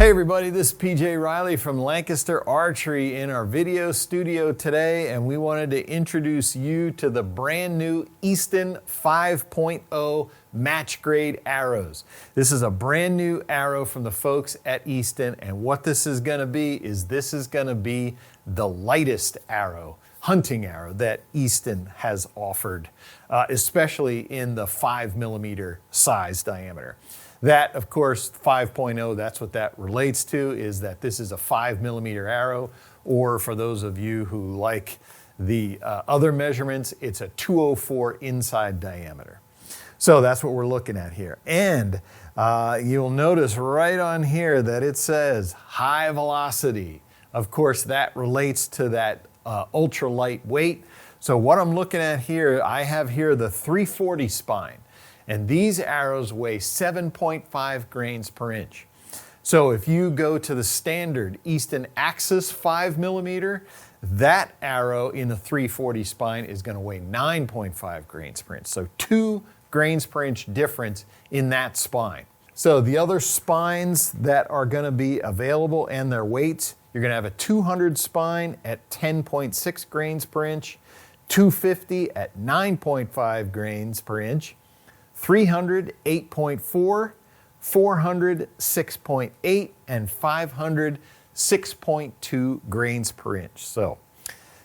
Hey everybody, this is PJ Riley from Lancaster Archery in our video studio today, and we wanted to introduce you to the brand new Easton 5.0 match grade arrows. This is a brand new arrow from the folks at Easton, and what this is going to be is the lightest arrow, hunting arrow that Easton has offered, especially in the 5mm size diameter. That, of course, 5.0, that's what that relates to, is that this is a 5mm arrow, or for those of you who like the other measurements, it's a 204 inside diameter. So that's what we're looking at here. And you'll notice right on here that it says high velocity. Of course, that relates to that ultra lightweight. So what I'm looking at here, I have here the 340 spine. And these arrows weigh 7.5 grains per inch. So if you go to the standard Easton Axis 5mm, that arrow in the 340 spine is going to weigh 9.5 grains per inch. So 2 grains per inch difference in that spine. So the other spines that are going to be available and their weights, you're going to have a 200 spine at 10.6 grains per inch, 250 at 9.5 grains per inch, 300, 8.4, 400, 6.8, and 500, 6.2 grains per inch. So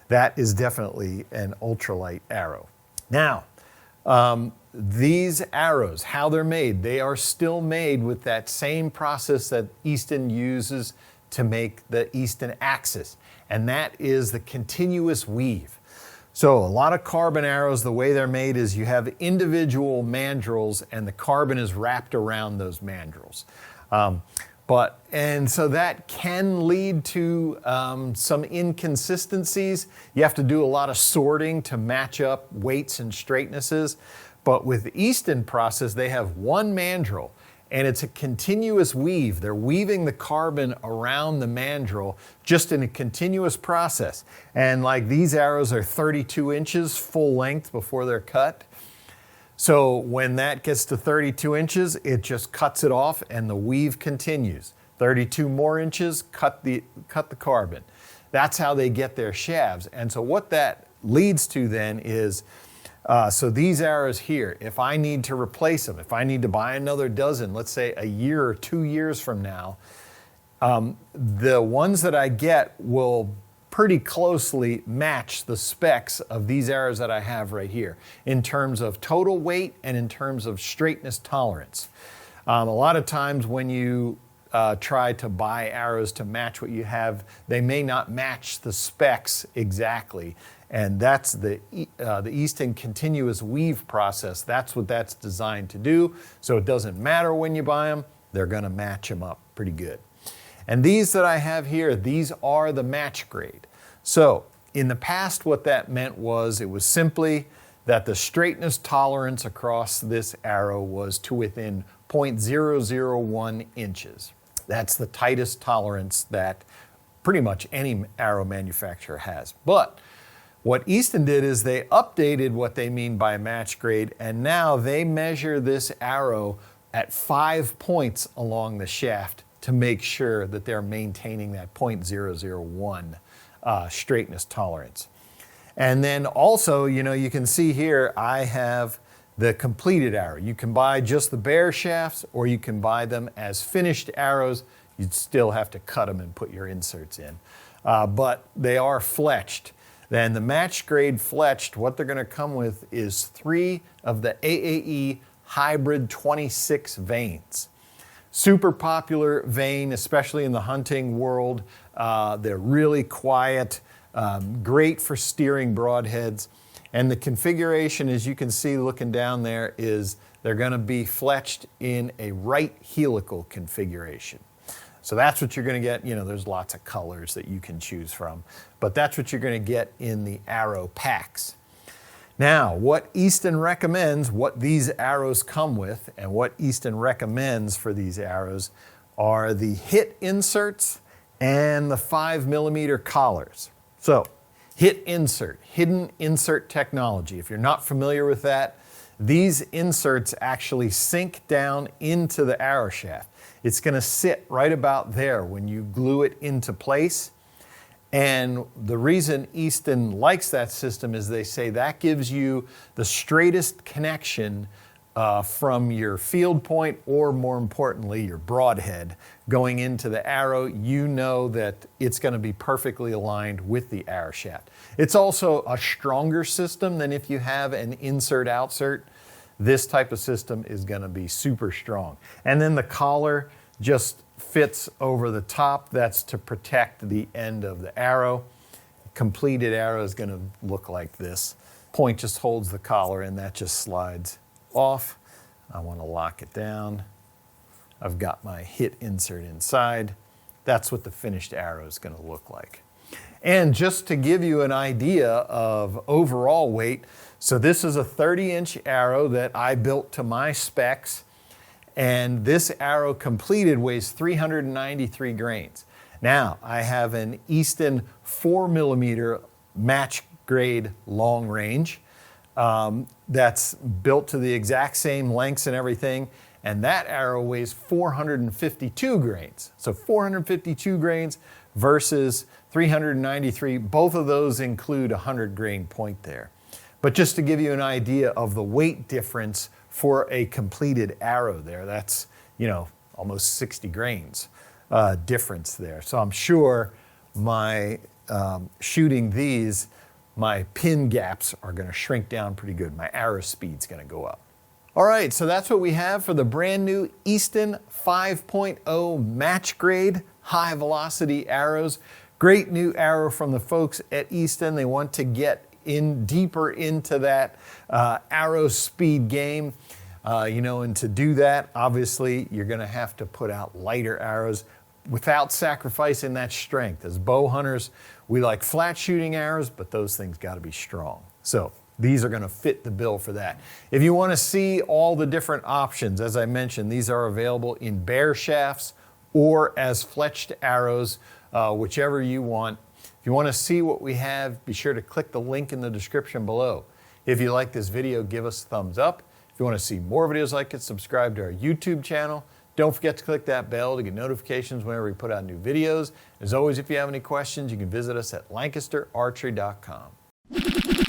that is definitely an ultralight arrow. Now, these arrows, how they're made, they are still made with that same process that Easton uses to make the Easton Axis, and that is the continuous weave. So a lot of carbon arrows, the way they're made is you have individual mandrills and the carbon is wrapped around those mandrills. And so that can lead to some inconsistencies. You have to do a lot of sorting to match up weights and straightnesses. But with the Easton process, they have one mandrill and it's a continuous weave. They're weaving the carbon around the mandrill just in a continuous process. And like these arrows are 32 inches full length before they're cut. So when that gets to 32 inches, it just cuts it off and the weave continues. 32 more inches, cut the carbon. That's how they get their shafts. And so what that leads to then is, so these arrows here, if I need to replace them, if I need to buy another dozen, let's say a year or 2 years from now, the ones that I get will pretty closely match the specs of these arrows that I have right here in terms of total weight and in terms of straightness tolerance. A lot of times when you try to buy arrows to match what you have, they may not match the specs exactly. And that's the Easton continuous weave process. That's what that's designed to do. So it doesn't matter when you buy them, they're going to match them up pretty good. And these that I have here, these are the match grade. So in the past, what that meant was it was simply that the straightness tolerance across this arrow was to within 0.001 inches. That's the tightest tolerance that pretty much any arrow manufacturer has. But what Easton did is they updated what they mean by match grade, and now they measure this arrow at 5 points along the shaft to make sure that they're maintaining that 0.001 straightness tolerance. And then also, you can see here, I have the completed arrow. You can buy just the bare shafts, or you can buy them as finished arrows. You'd still have to cut them and put your inserts in. But they are fletched. Then the match grade fletched, what they're going to come with is 3 of the AAE Hybrid 26 vanes. Super popular vane, especially in the hunting world. They're really quiet, great for steering broadheads. And the configuration, as you can see looking down there, is they're going to be fletched in a right helical configuration. So that's what you're going to get. There's lots of colors that you can choose from, but that's what you're going to get in the arrow packs. Now, what Easton recommends, what these arrows come with, and what Easton recommends for these arrows are the hit inserts and the 5mm collars. So, hit insert, hidden insert technology. If you're not familiar with that, these inserts actually sink down into the arrow shaft. It's going to sit right about there when you glue it into place. And the reason Easton likes that system is they say that gives you the straightest connection from your field point, or more importantly, your broadhead going into the arrow. You know that it's going to be perfectly aligned with the arrow shaft. It's also a stronger system than if you have an insert-outsert. This type of system is going to be super strong. And then the collar just fits over the top. That's to protect the end of the arrow. Completed arrow is going to look like this. Point just holds the collar and that just slides off. I want to lock it down. I've got my hit insert inside. That's what the finished arrow is going to look like. And just to give you an idea of overall weight, so this is a 30-inch arrow that I built to my specs, and this arrow completed weighs 393 grains. Now, I have an Easton 4mm match grade long range that's built to the exact same lengths and everything, and that arrow weighs 452 grains. So 452 grains versus 393, both of those include a 100 grain point there. But just to give you an idea of the weight difference for a completed arrow there, that's, you know, almost 60 grains difference there. So I'm sure my shooting these, my pin gaps are going to shrink down pretty good. My arrow speed's going to go up. All right, so that's what we have for the brand new Easton 5.0 match grade high velocity arrows. Great new arrow from the folks at Easton. They want to get in deeper into that arrow speed game. And to do that, obviously, you're going to have to put out lighter arrows without sacrificing that strength. As bow hunters, we like flat shooting arrows, but those things got to be strong. So these are going to fit the bill for that. If you want to see all the different options, as I mentioned, these are available in bare shafts or as fletched arrows, whichever you want. If you want to see what we have, be sure to click the link in the description below. If you like this video, give us a thumbs up. If you want to see more videos like it, subscribe to our YouTube channel. Don't forget to click that bell to get notifications whenever we put out new videos. As always, if you have any questions, you can visit us at lancasterarchery.com.